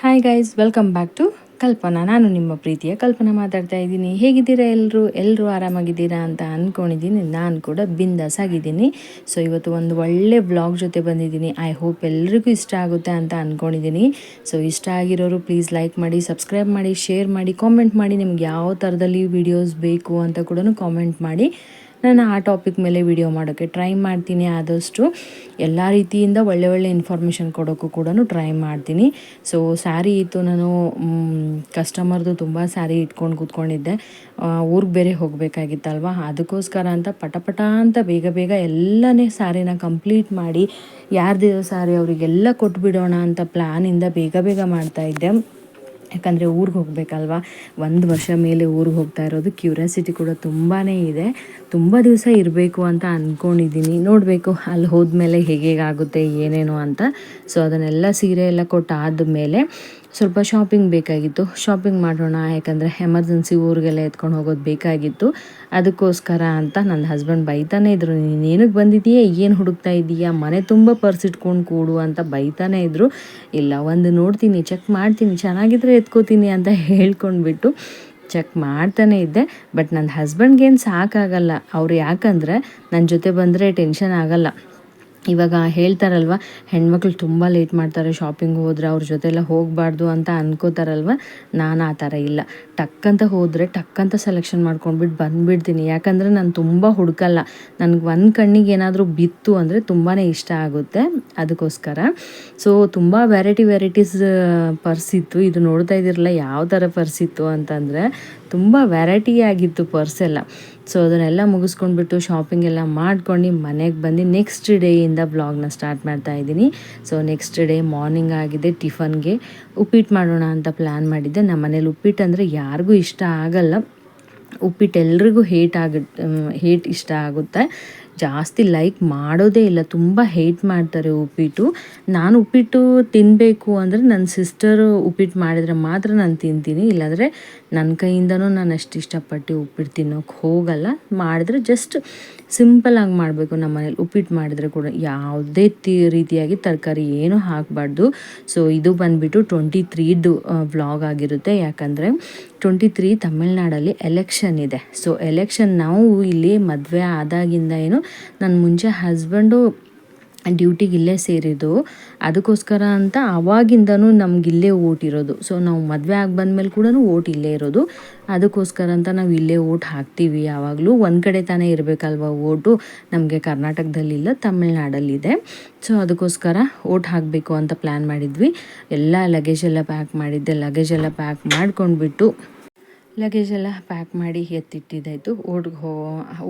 Hi guys, welcome back to Kalpana. ನಾನು ನಿಮ್ಮ ಪ್ರೀತಿಯ ಕಲ್ಪನಾ ಮಾತಾಡ್ತಾ ಇದ್ದೀನಿ. ಹೇಗಿದ್ದೀರಾ ಎಲ್ಲರೂ ಆರಾಮಾಗಿದ್ದೀರಾ ಅಂತ ಅಂದ್ಕೊಂಡಿದ್ದೀನಿ. ನಾನು ಕೂಡ ಬಿಂದಾಸ್ ಆಗಿದ್ದೀನಿ. ಸೊ ಇವತ್ತು ಒಂದು ಒಳ್ಳೆ ವ್ಲಾಗ್ ಜೊತೆ ಬಂದಿದ್ದೀನಿ. ಐ ಹೋಪ್ ಎಲ್ರಿಗೂ ಇಷ್ಟ ಆಗುತ್ತೆ ಅಂತ ಅಂದ್ಕೊಂಡಿದ್ದೀನಿ. ಸೊ ಇಷ್ಟ ಆಗಿರೋರು ಪ್ಲೀಸ್ ಲೈಕ್ ಮಾಡಿ, ಸಬ್ಸ್ಕ್ರೈಬ್ ಮಾಡಿ, ಶೇರ್ ಮಾಡಿ, ಕಾಮೆಂಟ್ ಮಾಡಿ. ನಿಮ್ಗೆ ಯಾವ ಥರದಲ್ಲಿ ವೀಡಿಯೋಸ್ ಬೇಕು ಅಂತ ಕೂಡ ಕಾಮೆಂಟ್ ಮಾಡಿ. ನಾನು ಆ ಟಾಪಿಕ್ ಮೇಲೆ ವಿಡಿಯೋ ಮಾಡೋಕ್ಕೆ ಟ್ರೈ ಮಾಡ್ತೀನಿ. ಆದಷ್ಟು ಎಲ್ಲ ರೀತಿಯಿಂದ ಒಳ್ಳೆ ಇನ್ಫಾರ್ಮೇಷನ್ ಕೊಡೋಕ್ಕೂ ಕೂಡ ಟ್ರೈ ಮಾಡ್ತೀನಿ. ಸೊ ಸ್ಯಾರಿ ಇತ್ತು, ನಾನು ಕಸ್ಟಮರ್ದು ತುಂಬ ಸ್ಯಾರಿ ಇಟ್ಕೊಂಡು ಕೂತ್ಕೊಂಡಿದ್ದೆ. ಊರಿಗೆ ಬೇರೆ ಹೋಗಬೇಕಾಗಿತ್ತಲ್ವ, ಅದಕ್ಕೋಸ್ಕರ ಅಂತ ಪಟ ಅಂತ ಬೇಗ ಎಲ್ಲನೇ ಸ್ಯಾರಿನ ಕಂಪ್ಲೀಟ್ ಮಾಡಿ ಯಾರ್ದಿರೋ ಸ್ಯಾರಿ ಅವರಿಗೆಲ್ಲ ಕೊಟ್ಬಿಡೋಣ ಅಂತ ಪ್ಲ್ಯಾನಿಂದ ಬೇಗ ಮಾಡ್ತಾಯಿದ್ದೆ. ಯಾಕಂದರೆ ಊರಿಗೆ ಹೋಗಬೇಕಲ್ವ, 1 ವರ್ಷ ಮೇಲೆ ಊರಿಗೆ ಹೋಗ್ತಾ ಇರೋದು. ಕ್ಯೂರಿಯಾಸಿಟಿ ಕೂಡ ತುಂಬಾ ಇದೆ. ತುಂಬ ದಿವಸ ಇರಬೇಕು ಅಂತ ಅಂದ್ಕೊಂಡಿದ್ದೀನಿ. ನೋಡಬೇಕು ಅಲ್ಲಿ ಹೋದ್ಮೇಲೆ ಹೇಗಾಗುತ್ತೆ ಏನೇನು ಅಂತ. ಸೊ ಅದನ್ನೆಲ್ಲ ಸೀರೆ ಎಲ್ಲ ಕೊಟ್ಟಾದಮೇಲೆ ಸ್ವಲ್ಪ ಶಾಪಿಂಗ್ ಬೇಕಾಗಿತ್ತು. ಶಾಪಿಂಗ್ ಮಾಡೋಣ, ಯಾಕಂದರೆ ಎಮರ್ಜೆನ್ಸಿ ಊರಿಗೆಲ್ಲ ಎತ್ಕೊಂಡು ಹೋಗೋದು ಬೇಕಾಗಿತ್ತು. ಅದಕ್ಕೋಸ್ಕರ ಅಂತ ನನ್ನ ಹಸ್ಬೆಂಡ್ ಬೈತಾನೇ ಇದ್ರು, ನೀನು ಏನಕ್ಕೆ ಬಂದಿದ್ದೀಯಾ, ಏನು ಹುಡುಕ್ತಾ ಇದ್ದೀಯಾ, ಮನೆ ತುಂಬ ಪರ್ಸ್ ಇಟ್ಕೊಂಡು ಕೂಡು ಅಂತ ಬೈತಾನೇ ಇದ್ದರು. ಇಲ್ಲ, ಒಂದು ನೋಡ್ತೀನಿ, ಚೆಕ್ ಮಾಡ್ತೀನಿ, ಚೆನ್ನಾಗಿದ್ರೆ ಎತ್ಕೋತೀನಿ ಅಂತ ಹೇಳ್ಕೊಂಡ್ಬಿಟ್ಟು ಚೆಕ್ ಮಾಡ್ತಾನೆ ಇದ್ದೆ. ಬಟ್ ನನ್ನ ಹಸ್ಬೆಂಡ್ಗೇನು ಸಾಕಾಗಲ್ಲ. ಅವ್ರು ಯಾಕಂದರೆ ನನ್ನ ಜೊತೆ ಬಂದರೆ ಟೆನ್ಷನ್ ಆಗಲ್ಲ. ಇವಾಗ ಹೇಳ್ತಾರಲ್ವ, ಹೆಣ್ಮಕ್ಳು ತುಂಬ ಲೇಟ್ ಮಾಡ್ತಾರೆ ಶಾಪಿಂಗ್ ಹೋದರೆ, ಅವ್ರ ಜೊತೆಲ್ಲ ಹೋಗಬಾರ್ದು ಅಂತ ಅನ್ಕೋತಾರಲ್ವ. ನಾನು ಆ ಥರ ಇಲ್ಲ. ಟಕ್ಕಂತ ಹೋದರೆ ಟಕ್ಕಂತ ಸೆಲೆಕ್ಷನ್ ಮಾಡ್ಕೊಂಡ್ಬಿಟ್ಟು ಬಂದುಬಿಡ್ತೀನಿ. ಯಾಕಂದರೆ ನಾನು ತುಂಬ ಹುಡುಕಲ್ಲ. ನನಗೆ ಒಂದು ಕಣ್ಣಿಗೆ ಏನಾದರೂ ಬಿತ್ತು ಅಂದರೆ ತುಂಬಾ ಇಷ್ಟ ಆಗುತ್ತೆ. ಅದಕ್ಕೋಸ್ಕರ ಸೊ ತುಂಬ ವೆರೈಟೀಸ್ ಪರ್ಸ್ ಇತ್ತು. ಇದು ನೋಡ್ತಾ ಇದ್ದಿರಲ್ಲ ಯಾವ ಥರ ಪರ್ಸ್ ಇತ್ತು ಅಂತಂದರೆ ತುಂಬ ವೆರೈಟಿ ಆಗಿತ್ತು ಪರ್ಸ್ ಎಲ್ಲ. ಸೊ ಅದನ್ನೆಲ್ಲ ಮುಗಿಸ್ಕೊಂಡ್ಬಿಟ್ಟು ಶಾಪಿಂಗ್ ಎಲ್ಲ ಮಾಡ್ಕೊಂಡು ಮನೆಗೆ ಬಂದು ನೆಕ್ಸ್ಟ್ ಡೇಯಿಂದ ವ್ಲಾಗ್ನ ಸ್ಟಾರ್ಟ್ ಮಾಡ್ತಾ ಇದ್ದೀನಿ. ಸೊ ನೆಕ್ಸ್ಟ್ ಡೇ ಮಾರ್ನಿಂಗ್ ಆಗಿದೆ. ಟಿಫನ್ಗೆ ಉಪ್ಪಿಟ್ಟು ಮಾಡೋಣ ಅಂತ ಪ್ಲ್ಯಾನ್ ಮಾಡಿದ್ದೆ. ನಮ್ಮ ಮನೇಲಿ ಉಪ್ಪಿಟ್ಟು ಅಂದರೆ ಯಾರಿಗೂ ಇಷ್ಟ ಆಗಲ್ಲ. ಉಪ್ಪಿಟ್ಟು ಎಲ್ರಿಗೂ ಹೇಟ್ ಇಷ್ಟ ಆಗುತ್ತೆ. ಜಾಸ್ತಿ ಲೈಕ್ ಮಾಡೋದೇ ಇಲ್ಲ, ತುಂಬ ಹೇಟ್ ಮಾಡ್ತಾರೆ ಉಪ್ಪಿಟ್ಟು. ನಾನು ಉಪ್ಪಿಟ್ಟು ತಿನ್ನಬೇಕು ಅಂದರೆ ನನ್ನ ಸಿಸ್ಟರು ಉಪ್ಪಿಟ್ಟು ಮಾಡಿದರೆ ಮಾತ್ರ ನಾನು ತಿಂತೀನಿ. ಇಲ್ಲಾಂದರೆ ನನ್ನ ಕೈಯಿಂದನೂ ನಾನು ಅಷ್ಟು ಇಷ್ಟಪಟ್ಟು ಉಪ್ಪಿಟ್ಟು ತಿನ್ನೋಕೆ ಹೋಗಲ್ಲ. ಮಾಡಿದ್ರೆ ಜಸ್ಟ್ ಸಿಂಪಲಾಗಿ ಮಾಡಬೇಕು. ನಮ್ಮ ಮನೇಲಿ ಉಪ್ಪಿಟ್ಟು ಮಾಡಿದರೆ ಕೂಡ ಯಾವುದೇ ರೀತಿಯಾಗಿ ತರಕಾರಿ ಏನೂ ಹಾಕಬಾರ್ದು. ಸೊ ಇದು ಬಂದುಬಿಟ್ಟು 23ದು ವ್ಲಾಗ್ ಆಗಿರುತ್ತೆ. ಯಾಕಂದರೆ 23 ತಮಿಳ್ನಾಡಲ್ಲಿ ಎಲೆಕ್ಷನ್ ಇದೆ. ಸೊ ಎಲೆಕ್ಷನ್ ನಾವು ಇಲ್ಲಿ ಮದುವೆ ಆದಾಗಿಂದ ನನ್ನ ಮುಂಚೆ ಹಸ್ಬೆಂಡು ಡ್ಯೂಟಿಗೆ ಇಲ್ಲೇ ಸೇರಿದ್ದು. ಅದಕ್ಕೋಸ್ಕರ ಅಂತ ಆವಾಗಿಂದನೂ ನಮಗಿಲ್ಲೇ ಓಟ್ ಇರೋದು. ಸೊ ನಾವು ಮದುವೆ ಆಗಿ ಬಂದಮೇಲೆ ಕೂಡ ಓಟ್ ಇಲ್ಲೇ ಇರೋದು. ಅದಕ್ಕೋಸ್ಕರ ಅಂತ ನಾವು ಇಲ್ಲೇ ಓಟ್ ಹಾಕ್ತೀವಿ. ಯಾವಾಗಲೂ ಒಂದು ಕಡೆ ತಾನೇ ಇರಬೇಕಲ್ವ ಓಟು. ನಮಗೆ ಕರ್ನಾಟಕದಲ್ಲಿಲ್ಲ, ತಮಿಳ್ನಾಡಲ್ಲಿದೆ. ಸೊ ಅದಕ್ಕೋಸ್ಕರ ಓಟ್ ಹಾಕಬೇಕು ಅಂತ ಪ್ಲ್ಯಾನ್ ಮಾಡಿದ್ವಿ. ಎಲ್ಲ ಲಗೇಜೆಲ್ಲ ಪ್ಯಾಕ್ ಮಾಡಿದ್ದೆ. ಲಗೇಜೆಲ್ಲ ಪ್ಯಾಕ್ ಮಾಡ್ಕೊಂಡ್ಬಿಟ್ಟು ಲಗೇಜೆಲ್ಲ ಪ್ಯಾಕ್ ಮಾಡಿ ಎತ್ತಿಟ್ಟಿದ್ದಾಯಿತು.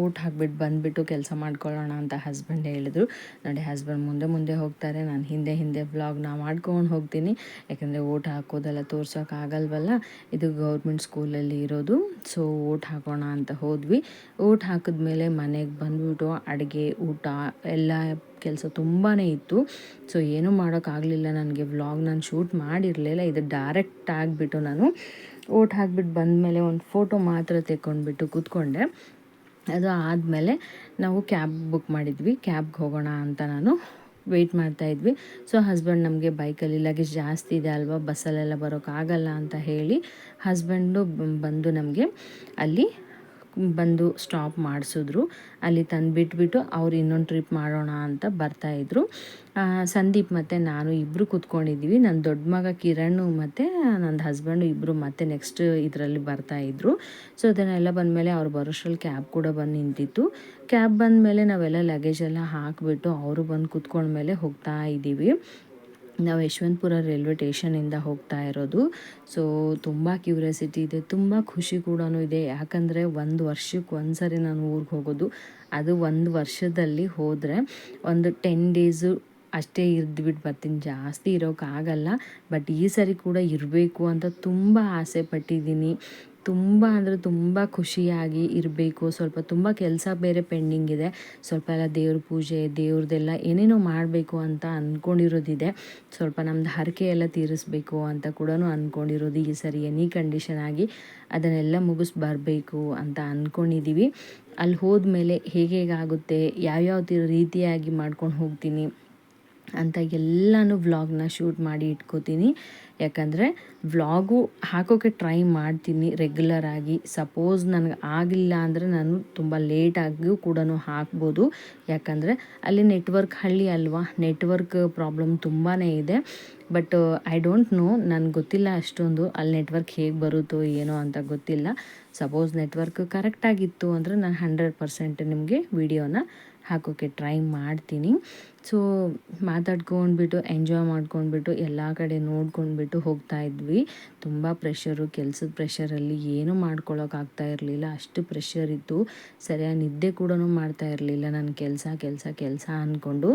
ಓಟ್ ಹಾಕ್ಬಿಟ್ಟು ಬಂದುಬಿಟ್ಟು ಕೆಲಸ ಮಾಡ್ಕೊಳ್ಳೋಣ ಅಂತ ಹಸ್ಬೆಂಡ್ ಹೇಳಿದ್ರು. ನೋಡಿ, ಹಸ್ಬೆಂಡ್ ಮುಂದೆ ಹೋಗ್ತಾರೆ, ನಾನು ಹಿಂದೆ ವ್ಲಾಗ್ನ ಮಾಡ್ಕೊಂಡು ಹೋಗ್ತೀನಿ. ಯಾಕಂದರೆ ಓಟ್ ಹಾಕೋದೆಲ್ಲ ತೋರ್ಸೋಕ್ಕಾಗಲ್ವಲ್ಲ. ಇದು ಗೌರ್ಮೆಂಟ್ ಸ್ಕೂಲಲ್ಲಿ ಇರೋದು. ಸೊ ಓಟ್ ಹಾಕೋಣ ಅಂತ ಹೋದ್ವಿ. ಓಟ್ ಹಾಕಿದ್ಮೇಲೆ ಮನೆಗೆ ಬಂದುಬಿಟ್ಟು ಅಡುಗೆ ಊಟ ಎಲ್ಲ ಕೆಲಸ ತುಂಬಾ ಇತ್ತು. ಸೊ ಏನೂ ಮಾಡೋಕ್ಕಾಗಲಿಲ್ಲ. ನನಗೆ ವ್ಲಾಗ್ ನಾನು ಶೂಟ್ ಮಾಡಿರಲಿಲ್ಲ. ಇದು ಡೈರೆಕ್ಟ್ ಆಗಿಬಿಟ್ಟು ನಾನು ಓಟ್ ಹಾಕ್ಬಿಟ್ಟು ಬಂದಮೇಲೆ ಒಂದು ಫೋಟೋ ಮಾತ್ರ ತೆಕ್ಕೊಂಡ್ಬಿಟ್ಟು ಕೂತ್ಕೊಂಡೆ. ಅದು ಆದಮೇಲೆ ನಾವು ಕ್ಯಾಬ್ ಬುಕ್ ಮಾಡಿದ್ವಿ. ಕ್ಯಾಬ್ಗೆ ಹೋಗೋಣ ಅಂತ ನಾನು ವೆಯ್ಟ್ ಮಾಡ್ತಾಯಿದ್ವಿ. ಸೊ ಹಸ್ಬೆಂಡ್ ನಮಗೆ ಬೈಕಲ್ಲಿ ಲಗೇಜ್ ಜಾಸ್ತಿ ಇದೆ ಅಲ್ವಾ, ಬಸ್ಸಲ್ಲೆಲ್ಲ ಬರೋಕ್ಕಾಗಲ್ಲ ಅಂತ ಹೇಳಿ ಹಸ್ಬೆಂಡು ಬಂದು ನಮಗೆ ಅಲ್ಲಿ ಬಂದು ಸ್ಟಾಪ್ ಮಾಡಿಸಿದ್ರು. ಅಲ್ಲಿ ತಂದುಬಿಟ್ಬಿಟ್ಟು ಅವ್ರು ಇನ್ನೊಂದು ಟ್ರಿಪ್ ಮಾಡೋಣ ಅಂತ ಬರ್ತಾಯಿದ್ರು. ಸಂದೀಪ್ ಮತ್ತು ನಾನು ಇಬ್ಬರು ಕೂತ್ಕೊಂಡಿದ್ದೀವಿ. ನನ್ನ ದೊಡ್ಡ ಮಗ ಕಿರಣ್ ಮತ್ತು ನನ್ನ ಹಸ್ಬೆಂಡು ಇಬ್ಬರು ಮತ್ತೆ ನೆಕ್ಸ್ಟ್ ಇದರಲ್ಲಿ ಬರ್ತಾಯಿದ್ರು. ಸೊ ಅದನ್ನೆಲ್ಲ ಬಂದಮೇಲೆ ಅವ್ರು ಬರೋಷ್ಟ್ರಲ್ಲಿ ಕ್ಯಾಬ್ ಕೂಡ ಬಂದು ನಿಂತಿತ್ತು. ಕ್ಯಾಬ್ ಬಂದಮೇಲೆ ನಾವೆಲ್ಲ ಲಗೇಜೆಲ್ಲ ಹಾಕಿಬಿಟ್ಟು ಅವರು ಬಂದು ಕೂತ್ಕೊಂಡ್ಮೇಲೆ ಹೋಗ್ತಾ ಇದ್ದೀವಿ. ನಾವು ಯಶವಂತಪುರ ರೈಲ್ವೆ ಸ್ಟೇಷನಿಂದ ಹೋಗ್ತಾ ಇರೋದು. ಸೊ ತುಂಬ ಕ್ಯೂರಿಯಾಸಿಟಿ ಇದೆ, ತುಂಬ ಖುಷಿ ಕೂಡ ಇದೆ. ಯಾಕಂದರೆ 1 ವರ್ಷಕ್ಕೆ ಒಂದು ಸರಿ ನಾನು ಊರಿಗೆ ಹೋಗೋದು. ಅದು 1 ವರ್ಷದಲ್ಲಿ ಹೋದರೆ ಒಂದು 10 ಡೇಸು ಅಷ್ಟೇ ಇದ್ದುಬಿಟ್ಟು ಬರ್ತೀನಿ, ಜಾಸ್ತಿ ಇರೋಕ್ಕಾಗಲ್ಲ. ಬಟ್ ಈ ಸರಿ ಕೂಡ ಇರಬೇಕು ಅಂತ ತುಂಬ ಆಸೆ ಪಟ್ಟಿದ್ದೀನಿ. ತುಂಬ ಅಂದರೆ ತುಂಬ ಖುಷಿಯಾಗಿ ಇರಬೇಕು. ಸ್ವಲ್ಪ ತುಂಬ ಕೆಲಸ ಬೇರೆ ಪೆಂಡಿಂಗ್ ಇದೆ. ಸ್ವಲ್ಪ ಎಲ್ಲ ದೇವ್ರ ಪೂಜೆ, ದೇವ್ರದ್ದೆಲ್ಲ ಏನೇನೋ ಮಾಡಬೇಕು ಅಂತ ಅಂದ್ಕೊಂಡಿರೋದಿದೆ. ಸ್ವಲ್ಪ ನಮ್ಮದು ಹರಕೆ ಎಲ್ಲ ತೀರಿಸ್ಬೇಕು ಅಂತ ಕೂಡ ಅಂದ್ಕೊಂಡಿರೋದು. ಈ ಸರಿ ಎನಿ ಕಂಡೀಷನ್ ಆಗಿ ಅದನ್ನೆಲ್ಲ ಬರಬೇಕು ಅಂತ ಅಂದ್ಕೊಂಡಿದ್ದೀವಿ. ಅಲ್ಲಿ ಹೋದ್ಮೇಲೆ ಹೇಗಾಗುತ್ತೆ, ಯಾವ್ಯಾವ ರೀತಿಯಾಗಿ ಮಾಡ್ಕೊಂಡು ಹೋಗ್ತೀನಿ ಅಂತ ಎಲ್ಲನೂ ವ್ಲಾಗ್ನ ಶೂಟ್ ಮಾಡಿ ಇಟ್ಕೋತೀನಿ. ಯಾಕಂದರೆ ವ್ಲಾಗು ಹಾಕೋಕ್ಕೆ ಟ್ರೈ ಮಾಡ್ತೀನಿ ರೆಗ್ಯುಲರಾಗಿ. ಸಪೋಸ್ ನನಗೆ ಆಗಿಲ್ಲ ಅಂದರೆ ನಾನು ತುಂಬ ಲೇಟಾಗಿಯೂ ಕೂಡ ಹಾಕ್ಬೋದು. ಯಾಕಂದರೆ ಅಲ್ಲಿ ನೆಟ್ವರ್ಕ್ ಹಳ್ಳಿ ಅಲ್ವಾ, ನೆಟ್ವರ್ಕ್ ಪ್ರಾಬ್ಲಮ್ ತುಂಬಾ ಇದೆ. ಬಟ್ ಐ ಡೋಂಟ್ ನೋ, ನನಗೆ ಗೊತ್ತಿಲ್ಲ ಅಷ್ಟೊಂದು ಅಲ್ಲಿ ನೆಟ್ವರ್ಕ್ ಹೇಗೆ ಬರುತ್ತೋ ಏನೋ ಅಂತ ಗೊತ್ತಿಲ್ಲ. ಸಪೋಸ್ ನೆಟ್ವರ್ಕ್ ಕರೆಕ್ಟಾಗಿತ್ತು ಅಂದರೆ ನಾನು 100% ನಿಮಗೆ ವಿಡಿಯೋನ ಹಾಕೋಕ್ಕೆ ಟ್ರೈ ಮಾಡ್ತೀನಿ. ಸೊ ಮಾತಾಡ್ಕೊಂಡ್ಬಿಟ್ಟು ಎಂಜಾಯ್ ಮಾಡ್ಕೊಂಡ್ಬಿಟ್ಟು ಎಲ್ಲ ಕಡೆ ನೋಡ್ಕೊಂಡ್ಬಿಟ್ಟು ಹೋಗ್ತಾ ಇದ್ವಿ. ತುಂಬ ಪ್ರೆಷರು, ಕೆಲಸದ ಪ್ರೆಷರಲ್ಲಿ ಏನೂ ಮಾಡ್ಕೊಳ್ಳೋಕ್ಕಾಗ್ತಾ ಇರಲಿಲ್ಲ. ಅಷ್ಟು ಪ್ರೆಷರ್ ಇತ್ತು. ಸರಿಯಾಗಿ ನಿದ್ದೆ ಕೂಡ ಮಾಡ್ತಾ ಇರಲಿಲ್ಲ ನಾನು. ಕೆಲಸ ಅಂದ್ಕೊಂಡು.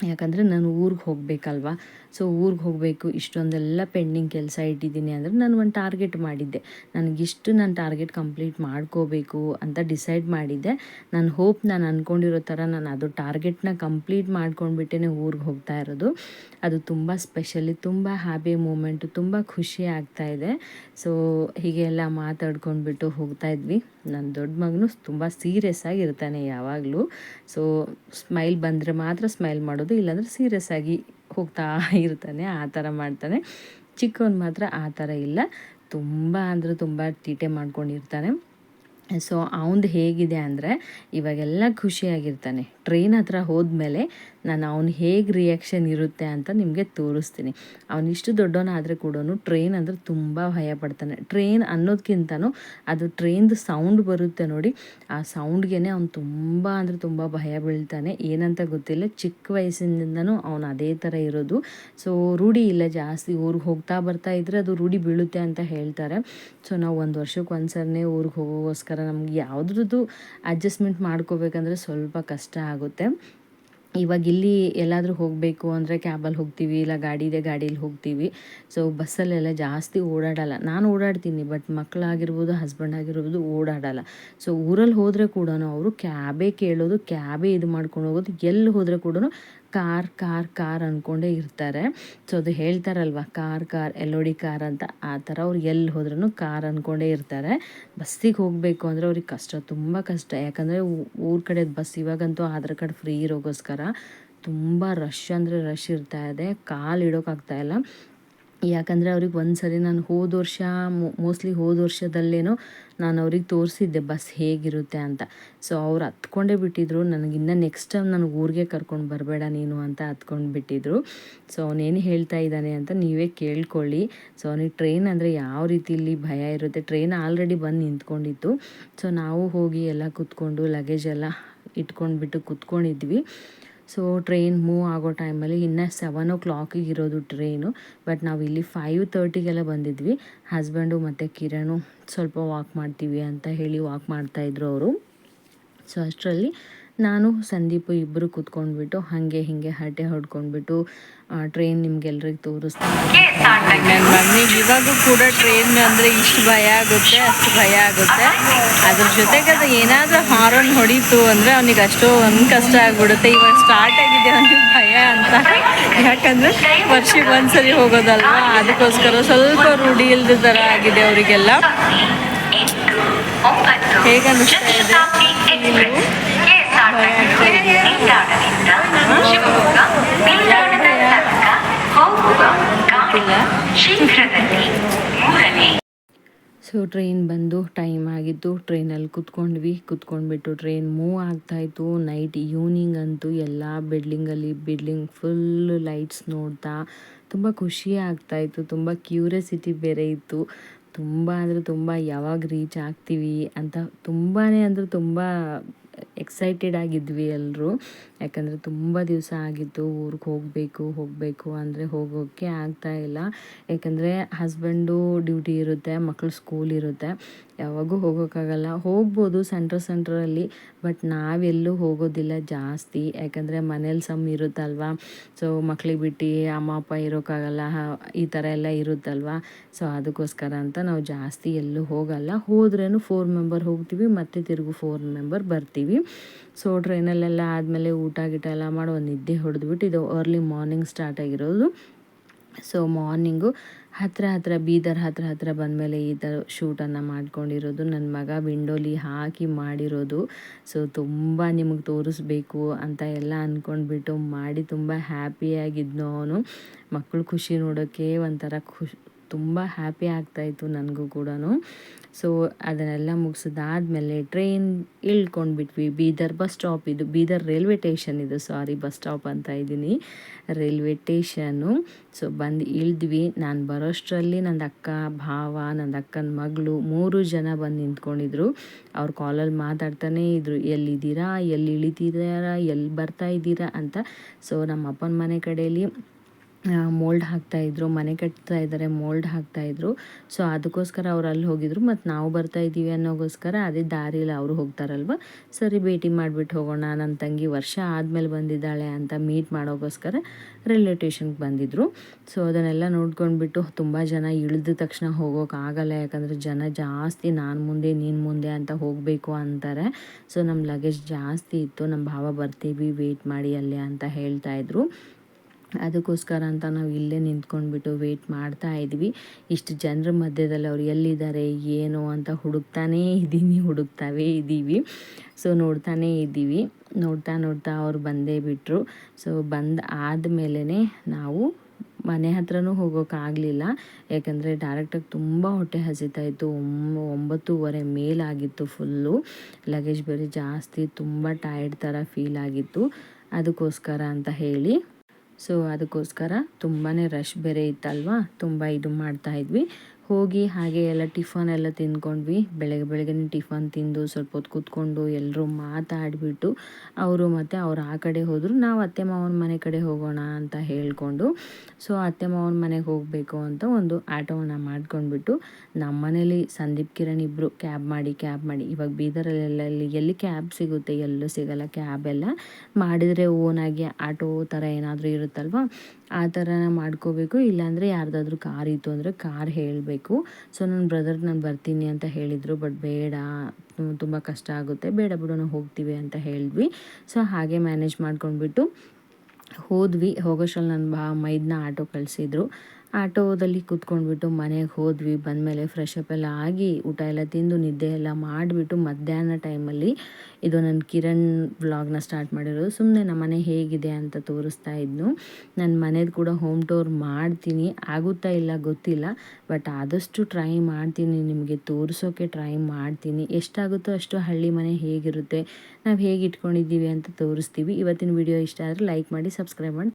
ಯಾಕಂದರೆ ನಾನು ಊರಿಗೆ ಹೋಗಬೇಕಲ್ವ. ಸೊ ಊರಿಗೆ ಹೋಗಬೇಕು, ಇಷ್ಟೊಂದೆಲ್ಲ ಪೆಂಡಿಂಗ್ ಕೆಲಸ ಇಟ್ಟಿದ್ದೀನಿ ಅಂದರೆ ನಾನು ಒಂದು ಟಾರ್ಗೆಟ್ ಮಾಡಿದ್ದೆ. ನನಗಿಷ್ಟು ನಾನು ಟಾರ್ಗೆಟ್ ಕಂಪ್ಲೀಟ್ ಮಾಡ್ಕೋಬೇಕು ಅಂತ ಡಿಸೈಡ್ ಮಾಡಿದ್ದೆ. ನಾನು ಅಂದ್ಕೊಂಡಿರೋ ಥರ ನಾನು ಅದು ಟಾರ್ಗೆಟ್ನ ಕಂಪ್ಲೀಟ್ ಮಾಡ್ಕೊಂಡ್ಬಿಟ್ಟೇ ಊರಿಗೆ ಹೋಗ್ತಾ ಇರೋದು. ಅದು ತುಂಬ ಸ್ಪೆಷಲಿ, ತುಂಬ ಹ್ಯಾಪಿ ಮೂಮೆಂಟು, ತುಂಬ ಖುಷಿ ಆಗ್ತಾಯಿದೆ. ಸೊ ಹೀಗೆ ಎಲ್ಲ ಮಾತಾಡ್ಕೊಂಡ್ಬಿಟ್ಟು ಹೋಗ್ತಾ ಇದ್ವಿ. ನನ್ನ ದೊಡ್ಡ ಮಗನು ತುಂಬ ಸೀರಿಯಸ್ ಆಗಿರ್ತಾನೆ ಯಾವಾಗಲೂ. ಸೊ ಸ್ಮೈಲ್ ಬಂದರೆ ಮಾತ್ರ ಸ್ಮೈಲ್ ಮಾಡೋದು, ಇಲ್ಲಾಂದರೆ ಸೀರಿಯಸ್ ಆಗಿ ಹೋಗ್ತಾ ಇರ್ತಾನೆ, ಆ ಥರ ಮಾಡ್ತಾನೆ. ಚಿಕ್ಕವನು ಮಾತ್ರ ಆ ಥರ ಇಲ್ಲ, ತುಂಬ ಅಂದರೆ ತುಂಬ ತೀಟೆ ಮಾಡ್ಕೊಂಡಿರ್ತಾನೆ. ಸೊ ಅವನದು ಹೇಗಿದೆ ಅಂದರೆ ಇವಾಗೆಲ್ಲ ಖುಷಿಯಾಗಿರ್ತಾನೆ. ಟ್ರೈನ್ ಹತ್ರ ಹೋದ್ಮೇಲೆ ನಾನು ಅವ್ನು ಹೇಗೆ ರಿಯಾಕ್ಷನ್ ಇರುತ್ತೆ ಅಂತ ನಿಮಗೆ ತೋರಿಸ್ತೀನಿ. ಅವನಿಷ್ಟು ದೊಡ್ಡವನಾದರೆ ಕೂಡ ಟ್ರೈನ್ ಅಂದರೆ ತುಂಬ ಭಯ ಪಡ್ತಾನೆ. ಟ್ರೈನ್ ಅನ್ನೋದಕ್ಕಿಂತನೂ ಅದು ಟ್ರೈನ್ದು ಸೌಂಡ್ ಬರುತ್ತೆ ನೋಡಿ, ಆ ಸೌಂಡ್ಗೆ ಅವ್ನು ತುಂಬ ಅಂದರೆ ತುಂಬ ಭಯ ಬೀಳ್ತಾನೆ. ಏನಂತ ಗೊತ್ತಿಲ್ಲ, ಚಿಕ್ಕ ವಯಸ್ಸಿನಿಂದನೂ ಅವನು ಅದೇ ಥರ ಇರೋದು. ಸೊ ರೂಢಿ ಇಲ್ಲ ಜಾಸ್ತಿ. ಊರಿಗೆ ಹೋಗ್ತಾ ಬರ್ತಾ ಇದ್ದರೆ ಅದು ರೂಢಿ ಬೀಳುತ್ತೆ ಅಂತ ಹೇಳ್ತಾರೆ. ಸೊ ನಾವು 1 ವರ್ಷಕ್ಕೆ ಒಂದ್ಸರಿನೇ ಊರಿಗೆ ಹೋಗೋಗೋಸ್ಕರ ನಮ್ಗೆ ಯಾವುದ್ರದ್ದು ಅಡ್ಜಸ್ಟ್ಮೆಂಟ್ ಮಾಡ್ಕೋಬೇಕಂದ್ರೆ ಸ್ವಲ್ಪ ಕಷ್ಟ ಆಗುತ್ತೆ. ಇವಾಗ ಇಲ್ಲಿ ಎಲ್ಲಾದರೂ ಹೋಗಬೇಕು ಅಂದರೆ ಕ್ಯಾಬಲ್ಲಿ ಹೋಗ್ತೀವಿ, ಇಲ್ಲ ಗಾಡೀಲಿ ಹೋಗ್ತೀವಿ. ಸೊ ಬಸ್ಸಲ್ಲೆಲ್ಲ ಜಾಸ್ತಿ ಓಡಾಡಲ್ಲ. ನಾನು ಓಡಾಡ್ತೀನಿ, ಬಟ್ ಮಕ್ಕಳಾಗಿರ್ಬೋದು, ಹಸ್ಬೆಂಡ್ ಆಗಿರ್ಬೋದು ಓಡಾಡಲ್ಲ. ಸೊ ಊರಲ್ಲಿ ಹೋದರೆ ಕೂಡ ಅವರು ಕ್ಯಾಬೇ ಕೇಳೋದು, ಕ್ಯಾಬೇ ಇದು ಮಾಡ್ಕೊಂಡು ಹೋಗೋದು. ಎಲ್ಲಿ ಹೋದರೆ ಕೂಡ ಕಾರ್ ಅಂದ್ಕೊಂಡೇ ಇರ್ತಾರೆ. ಸೊ ಅದು ಹೇಳ್ತಾರಲ್ವ, ಕಾರ್ LOD ಕಾರ್ ಅಂತ, ಆ ಥರ ಅವ್ರು ಎಲ್ಲಿ ಹೋದ್ರೂ ಕಾರ್ ಅಂದ್ಕೊಂಡೇ ಇರ್ತಾರೆ. ಬಸ್ಸಿಗೆ ಹೋಗಬೇಕು ಅಂದರೆ ಅವ್ರಿಗೆ ಕಷ್ಟ, ತುಂಬ ಕಷ್ಟ. ಯಾಕಂದರೆ ಊರ ಕಡೆ ಬಸ್ ಇವಾಗಂತೂ ಆಧಾರ್ ಕಾರ್ಡ್ ಫ್ರೀ ಇರೋಗೋಸ್ಕರ ತುಂಬ ರಶ್ ಅಂದರೆ ರಶ್ ಇರ್ತಾ ಇದೆ, ಕಾಲು ಇಡೋಕ್ಕಾಗ್ತಾಯಿಲ್ಲ. ಯಾಕಂದರೆ ಅವ್ರಿಗೆ ಒಂದು ಸರಿ ನಾನು ಹೋದ ವರ್ಷದಲ್ಲೇನೋ ನಾನು ಅವ್ರಿಗೆ ತೋರಿಸಿದ್ದೆ ಬಸ್ ಹೇಗಿರುತ್ತೆ ಅಂತ. ಸೊ ಅವ್ರು ಹತ್ಕೊಂಡೇ ಬಿಟ್ಟಿದ್ರು. ನನಗಿನ್ನ ನೆಕ್ಸ್ಟ್ ಟೈಮ್ ನನಗೆ ಊರಿಗೆ ಕರ್ಕೊಂಡು ಬರಬೇಡ ನೀನು ಅಂತ ಹತ್ಕೊಂಡು ಬಿಟ್ಟಿದ್ರು. ಸೊ ಅವನೇನು ಹೇಳ್ತಾ ಇದ್ದಾನೆ ಅಂತ ನೀವೇ ಕೇಳ್ಕೊಳ್ಳಿ. ಸೊ ಅವನಿಗೆ ಟ್ರೈನ್ ಅಂದರೆ ಯಾವ ರೀತಿ ಇಲ್ಲಿ ಭಯ ಇರುತ್ತೆ. ಟ್ರೈನ್ ಆಲ್ರೆಡಿ ಬಂದು ನಿಂತ್ಕೊಂಡಿತ್ತು. ಸೊ ನಾವು ಹೋಗಿ ಎಲ್ಲ ಕೂತ್ಕೊಂಡು ಲಗೇಜ್ ಎಲ್ಲ ಇಟ್ಕೊಂಡ್ಬಿಟ್ಟು ಕೂತ್ಕೊಂಡಿದ್ವಿ. ಸೊ ಟ್ರೈನ್ ಮೂವ್ ಆಗೋ ಟೈಮಲ್ಲಿ ಇನ್ನೂ 7 o'clock ಇರೋದು ಟ್ರೈನು. ಬಟ್ ನಾವು ಇಲ್ಲಿ 5:30 ಬಂದಿದ್ವಿ. ಹಸ್ಬೆಂಡು ಮತ್ತು ಕಿರಣು ಸ್ವಲ್ಪ ವಾಕ್ ಮಾಡ್ತೀವಿ ಅಂತ ಹೇಳಿ ವಾಕ್ ಮಾಡ್ತಾಯಿದ್ರು ಅವರು. ಸೊ ಅಷ್ಟರಲ್ಲಿ ನಾನು ಸಂದೀಪು ಇಬ್ಬರು ಕೂತ್ಕೊಂಡ್ಬಿಟ್ಟು ಹಾಗೆ ಹೀಗೆ ಹರಟೆ ಹೊಡ್ಕೊಂಡ್ಬಿಟ್ಟು ಟ್ರೈನ್ ನಿಮ್ಗೆಲ್ರಿಗೆ ತೋರಿಸ್ತೀನಿ. ನನ್ನ ಮಗನಿಗೆ ಇವಾಗೂ ಕೂಡ ಟ್ರೈನ್ ಅಂದರೆ ಇಷ್ಟು ಭಯ ಆಗುತ್ತೆ, ಅಷ್ಟು ಭಯ ಆಗುತ್ತೆ. ಅದ್ರ ಜೊತೆಗೆ ಅದು ಏನಾದರೂ ಹಾರನ್ ಹೊಡೀತು ಅಂದರೆ ಅವನಿಗೆ ಒಂದು ಕಷ್ಟ ಆಗಿಬಿಡುತ್ತೆ. ಇವಾಗ ಸ್ಟಾರ್ಟ್ ಆಗಿದೆ ಅವನಿಗೆ ಭಯ ಅಂತ. ಯಾಕಂದರೆ ವರ್ಷಕ್ಕೆ ಒಂದ್ಸರಿ ಹೋಗೋದಲ್ವ, ಅದಕ್ಕೋಸ್ಕರ ಸ್ವಲ್ಪ ರೂಢಿ ಇಲ್ಲದ ಥರ ಆಗಿದೆ ಅವರಿಗೆಲ್ಲ. ಹೇಗೆ ಅನ್ನಿಸ್ತಾ ಇದೆ ಸೊ ಟ್ರೈನ್ ಬಂದು ಟೈಮ್ ಆಗಿತ್ತು. ಟ್ರೈನಲ್ಲಿ ಕೂತ್ಕೊಂಡ್ಬಿಟ್ಟು ಟ್ರೈನ್ ಮೂವ್ ಆಗ್ತಾಯಿತ್ತು. ನೈಟ್ ಈವ್ನಿಂಗ್ ಅಂತೂ ಎಲ್ಲ ಬಿಲ್ಡಿಂಗ್ ಫುಲ್ ಲೈಟ್ಸ್ ನೋಡ್ತಾ ತುಂಬ ಖುಷಿ ಆಗ್ತಾಯಿತ್ತು. ತುಂಬ ಕ್ಯೂರಿಯಾಸಿಟಿ ಬೇರೆ ಇತ್ತು. ತುಂಬ ಅಂದರೆ ತುಂಬ ಯಾವಾಗ ರೀಚ್ ಆಗ್ತೀವಿ ಅಂತ ತುಂಬಾ ತುಂಬ ಎಕ್ಸೈಟೆಡ್ ಆಗಿದ್ವಿ ಎಲ್ಲರೂ. ಯಾಕಂದರೆ ತುಂಬ ದಿವಸ ಆಗಿತ್ತು ಊರಿಗೆ ಹೋಗಬೇಕು ಅಂದರೆ ಹೋಗೋಕ್ಕೆ ಆಗ್ತಾಯಿಲ್ಲ. ಯಾಕಂದರೆ ಹಸ್ಬೆಂಡು ಡ್ಯೂಟಿ ಇರುತ್ತೆ, ಮಕ್ಕಳು ಸ್ಕೂಲ್ ಇರುತ್ತೆ, ಯಾವಾಗೂ ಹೋಗೋಕ್ಕಾಗಲ್ಲ. ಹೋಗ್ಬೋದು ಸೆಂಟ್ರಲ್ಲಿ, ಬಟ್ ನಾವೆಲ್ಲೂ ಹೋಗೋದಿಲ್ಲ ಜಾಸ್ತಿ. ಯಾಕಂದರೆ ಮನೇಲಿ ಇರುತ್ತಲ್ವ. ಸೊ ಮಕ್ಳಿಗೆ ಬಿಟ್ಟು ಅಮ್ಮ ಅಪ್ಪ ಇರೋಕ್ಕಾಗಲ್ಲ, ಈ ಥರ ಎಲ್ಲ ಇರುತ್ತಲ್ವ. ಸೊ ಅದಕ್ಕೋಸ್ಕರ ಅಂತ ನಾವು ಜಾಸ್ತಿ ಎಲ್ಲೂ ಹೋಗಲ್ಲ. ಹೋದ್ರೂ 4 ಮೆಂಬರ್ ಹೋಗ್ತೀವಿ, ಮತ್ತು ತಿರುಗು 4 ಮೆಂಬರ್ ಬರ್ತೀವಿ. ಸೊ ಟ್ರೈನಲ್ಲೆಲ್ಲ ಆದಮೇಲೆ ಊಟ ಎಲ್ಲ ಮಾಡಿ ಒಂದು ನಿದ್ದೆ ಹೊಡೆದ್ಬಿಟ್ಟು ಇದು ಅರ್ಲಿ ಮಾರ್ನಿಂಗ್ ಸ್ಟಾರ್ಟ್ ಆಗಿರೋದು. ಸೊ ಮಾರ್ನಿಂಗು ಹತ್ರ ಬೀದರ್ ಹತ್ರ ಬಂದಮೇಲೆ ಈ ಥರ ಶೂಟನ್ನು ಮಾಡ್ಕೊಂಡಿರೋದು. ನನ್ನ ಮಗ ವಿಂಡೋಲಿ ಹಾಕಿ ಮಾಡಿರೋದು. ಸೊ ತುಂಬ ನಿಮಗೆ ತೋರಿಸ್ಬೇಕು ಅಂತ ಎಲ್ಲ ಅಂದ್ಕೊಂಡ್ಬಿಟ್ಟು ಮಾಡಿ ತುಂಬ ಹ್ಯಾಪಿಯಾಗಿದ್ನು ಅವನು. ಮಕ್ಕಳು ಖುಷಿ ನೋಡೋಕ್ಕೆ ಒಂಥರ ತುಂಬ ಹ್ಯಾಪಿ ಆಗ್ತಾಯಿತ್ತು ನನಗೂ ಕೂಡ. ಸೊ ಅದನ್ನೆಲ್ಲ ಮುಗಿಸಿದಾದ್ಮೇಲೆ ಟ್ರೈನ್ ಇಳ್ಕೊಂಡ್ಬಿಟ್ವಿ. ಬೀದರ್ ಬಸ್ ಸ್ಟಾಪ್ ಇದು, ಬೀದರ್ ರೈಲ್ವೆ ಸ್ಟೇಷನ್ ಇದು, ಸಾರಿ ಬಸ್ ಸ್ಟಾಪ್ ಅಂತ ಇದ್ದೀನಿ, ರೈಲ್ವೆ ಸ್ಟೇಷನ್ನು. ಸೊ ಬಂದು ಇಳಿದ್ವಿ. ನಾನು ಬರೋಷ್ಟರಲ್ಲಿ ನನ್ನ ಅಕ್ಕ, ಭಾವ, ನನ್ನ ಅಕ್ಕನ ಮಗಳು 3 ಜನ ಬಂದು ನಿಂತ್ಕೊಂಡಿದ್ರು. ಅವ್ರು ಕಾಲಲ್ಲಿ ಮಾತಾಡ್ತಾನೇ ಇದ್ರು, ಎಲ್ಲಿದ್ದೀರಾ, ಎಲ್ಲಿ ಇಳಿತಿದ್ದೀರಾ, ಎಲ್ಲಿ ಬರ್ತಾ ಇದ್ದೀರಾ ಅಂತ. ಸೊ ನಮ್ಮ ಅಪ್ಪನ ಮನೆ ಕಡೆಯಲ್ಲಿ ಮೋಲ್ಡ್ ಹಾಕ್ತಾಯಿದ್ರು, ಮನೆ ಕಟ್ತಾ ಇದ್ದಾರೆ, ಮೋಲ್ಡ್ ಹಾಕ್ತಾಯಿದ್ರು. ಸೊ ಅದಕ್ಕೋಸ್ಕರ ಅವ್ರು ಅಲ್ಲಿ ಹೋಗಿದ್ರು. ಮತ್ತು ನಾವು ಬರ್ತಾ ಇದ್ದೀವಿ ಅನ್ನೋಗೋಸ್ಕರ ಅದೇ ದಾರಿಯಲ್ಲಿ ಅವರು ಹೋಗ್ತಾರಲ್ವ, ಸರಿ ಭೇಟಿ ಮಾಡಿಬಿಟ್ಟು ಹೋಗೋಣ. ನನ್ನ ತಂಗಿ ವರ್ಷ ಆದಮೇಲೆ ಬಂದಿದ್ದಾಳೆ ಅಂತ ಮೀಟ್ ಮಾಡೋಕ್ಕೋಸ್ಕರ ರೈಲ್ವೆ ಸ್ಟೇಷನ್ಗೆ ಬಂದಿದ್ದರು. ಸೊ ಅದನ್ನೆಲ್ಲ ನೋಡ್ಕೊಂಡ್ಬಿಟ್ಟು ತುಂಬ ಜನ ಇಳಿದ ತಕ್ಷಣ ಹೋಗೋಕ್ಕಾಗಲ್ಲ, ಯಾಕಂದರೆ ಜನ ಜಾಸ್ತಿ, ನಾನು ಮುಂದೆ ನೀನು ಮುಂದೆ ಅಂತ ಹೋಗಬೇಕು ಅಂತಾರೆ. ಸೊ ನಮ್ಮ ಲಗೇಜ್ ಜಾಸ್ತಿ ಇತ್ತು. ನಮ್ಮ ಭಾವ ಬರ್ತೀವಿ ವೆಯ್ಟ್ ಮಾಡಿ ಅಲ್ಲೇ ಅಂತ ಹೇಳ್ತಾಯಿದ್ರು. ಅದಕ್ಕೋಸ್ಕರ ಅಂತ ನಾವು ಇಲ್ಲೇ ನಿಂತ್ಕೊಂಡ್ಬಿಟ್ಟು ವೆಯ್ಟ್ ಮಾಡ್ತಾ ಇದ್ವಿ. ಇಷ್ಟು ಜನರ ಮಧ್ಯದಲ್ಲಿ ಅವ್ರು ಎಲ್ಲಿದ್ದಾರೆ ಏನು ಅಂತ ಹುಡುಕ್ತಾನೇ ಇದ್ದೀವಿ. ಸೊ ನೋಡ್ತಾನೇ ಇದ್ದೀವಿ. ನೋಡ್ತಾ ಅವ್ರು ಬಂದೇ ಬಿಟ್ಟರು. ಸೊ ಬಂದು ಆದಮೇಲೆ ನಾವು ಮನೆ ಹತ್ರನೂ ಹೋಗೋಕ್ಕಾಗಲಿಲ್ಲ, ಯಾಕಂದರೆ ಡೈರೆಕ್ಟಾಗಿ ತುಂಬ ಹೊಟ್ಟೆ ಹಸಿತಾಯಿತ್ತು. 9:30 ಮೇಲಾಗಿತ್ತು ಫುಲ್ಲು. ಲಗೇಜ್ ಬೇರೆ ಜಾಸ್ತಿ, ತುಂಬ ಟಯರ್ಡ್ ಥರ ಫೀಲ್ ಆಗಿತ್ತು. ಅದಕ್ಕೋಸ್ಕರ ಅಂತ ಹೇಳಿ, ಸೊ ಅದಕ್ಕೋಸ್ಕರ ತುಂಬಾ ರಶ್ ಬೇರೆ ಇತ್ತಲ್ವ, ತುಂಬ ಇದು ಮಾಡ್ತಾಯಿದ್ವಿ. ಹೋಗಿ ಹಾಗೆ ಎಲ್ಲ ಟಿಫನ್ ಎಲ್ಲ ತಿಂದ್ಕೊಂಡ್ವಿ. ಬೆಳಗ್ಗೆ ಟಿಫನ್ ತಿಂದು ಸ್ವಲ್ಪ ಹೊತ್ತು ಕೂತ್ಕೊಂಡು ಎಲ್ಲರೂ ಮಾತಾಡಿಬಿಟ್ಟು ಅವರು ಮತ್ತು ಅವ್ರು ಆ ಕಡೆ ಹೋದರು. ನಾವು ಅತ್ತೆ ಮಾವನ ಮನೆ ಕಡೆ ಹೋಗೋಣ ಅಂತ ಹೇಳಿಕೊಂಡು, ಸೊ ಅತ್ತೆ ಮಾವನ ಮನೆಗೆ ಹೋಗಬೇಕು ಅಂತ ಒಂದು ಆಟೋವನ್ನು ಮಾಡ್ಕೊಂಡ್ಬಿಟ್ಟು, ನಮ್ಮ ಮನೇಲಿ ಸಂದೀಪ್ ಕಿರಣ್ ಇಬ್ಬರು ಕ್ಯಾಬ್ ಮಾಡಿ ಇವಾಗ ಬೀದರಲ್ಲೆಲ್ಲ ಎಲ್ಲಿ ಕ್ಯಾಬ್ ಸಿಗುತ್ತೆ, ಎಲ್ಲೂ ಸಿಗಲ್ಲ. ಕ್ಯಾಬ್ ಎಲ್ಲ ಮಾಡಿದರೆ ಓನಾಗಿ ಆಟೋ ಥರ ಏನಾದರೂ ಇರುತ್ತಲ್ವ, ಆ ಥರನ ಮಾಡ್ಕೋಬೇಕು. ಇಲ್ಲಾಂದರೆ ಯಾರ್ದಾದ್ರೂ ಕಾರ್ ಇತ್ತು ಅಂದರೆ ಕಾರ್ ಹೇಳಬೇಕು. ಸೊ ನನ್ನ ಬ್ರದರ್ ನಾನು ಬರ್ತೀನಿ ಅಂತ ಹೇಳಿದರು, ಬಟ್ ಬೇಡ, ತುಂಬ ಕಷ್ಟ ಆಗುತ್ತೆ, ಬೇಡ ಬಿಡು ನಾವು ಹೋಗ್ತೀವಿ ಅಂತ ಹೇಳಿದ್ವಿ. ಸೊ ಹಾಗೆ ಮ್ಯಾನೇಜ್ ಮಾಡ್ಕೊಂಡ್ಬಿಟ್ಟು ಹೋದ್ವಿ. ಹೋಗೋಷ್ಟ್ರಲ್ಲಿ ನನ್ನ ಮೈದನ್ನ ಆಟೋ ಕಳಿಸಿದ್ರು. ಆಟೋದಲ್ಲಿ ಕೂತ್ಕೊಂಡ್ಬಿಟ್ಟು ಮನೆಗೆ ಹೋದ್ವಿ. ಬಂದಮೇಲೆ ಫ್ರೆಶ್ ಅಪ್ ಎಲ್ಲ ಆಗಿ ಊಟ ಎಲ್ಲ ತಿಂದು ನಿದ್ದೆ ಎಲ್ಲ ಮಾಡಿಬಿಟ್ಟು ಮಧ್ಯಾಹ್ನ ಟೈಮಲ್ಲಿ ಇದು ನನ್ನ ಕಿರಣ್ ವ್ಲಾಗ್ನ ಸ್ಟಾರ್ಟ್ ಮಾಡಿರೋದು. ಸುಮ್ಮನೆ ನಮ್ಮ ಮನೆ ಹೇಗಿದೆ ಅಂತ ತೋರಿಸ್ತಾ ಇದ್ನು. ನನ್ನ ಮನೇದು ಕೂಡ ಹೋಮ್ ಟೂರ್ ಮಾಡ್ತೀನಿ, ಆಗುತ್ತಾ ಇಲ್ಲ ಗೊತ್ತಿಲ್ಲ, ಬಟ್ ಆದಷ್ಟು ಟ್ರೈ ಮಾಡ್ತೀನಿ, ನಿಮಗೆ ತೋರಿಸೋಕ್ಕೆ ಟ್ರೈ ಮಾಡ್ತೀನಿ. ಎಷ್ಟಾಗುತ್ತೋ ಅಷ್ಟು ಹಳ್ಳಿ ಮನೆ ಹೇಗಿರುತ್ತೆ, ನಾವು ಹೇಗೆ ಇಟ್ಕೊಂಡಿದ್ದೀವಿ ಅಂತ ತೋರಿಸ್ತೀವಿ. ಇವತ್ತಿನ ವಿಡಿಯೋ ಇಷ್ಟ ಆದರೆ ಲೈಕ್ ಮಾಡಿ, ಸಬ್ಸ್ಕ್ರೈಬ್ ಮಾಡಿ.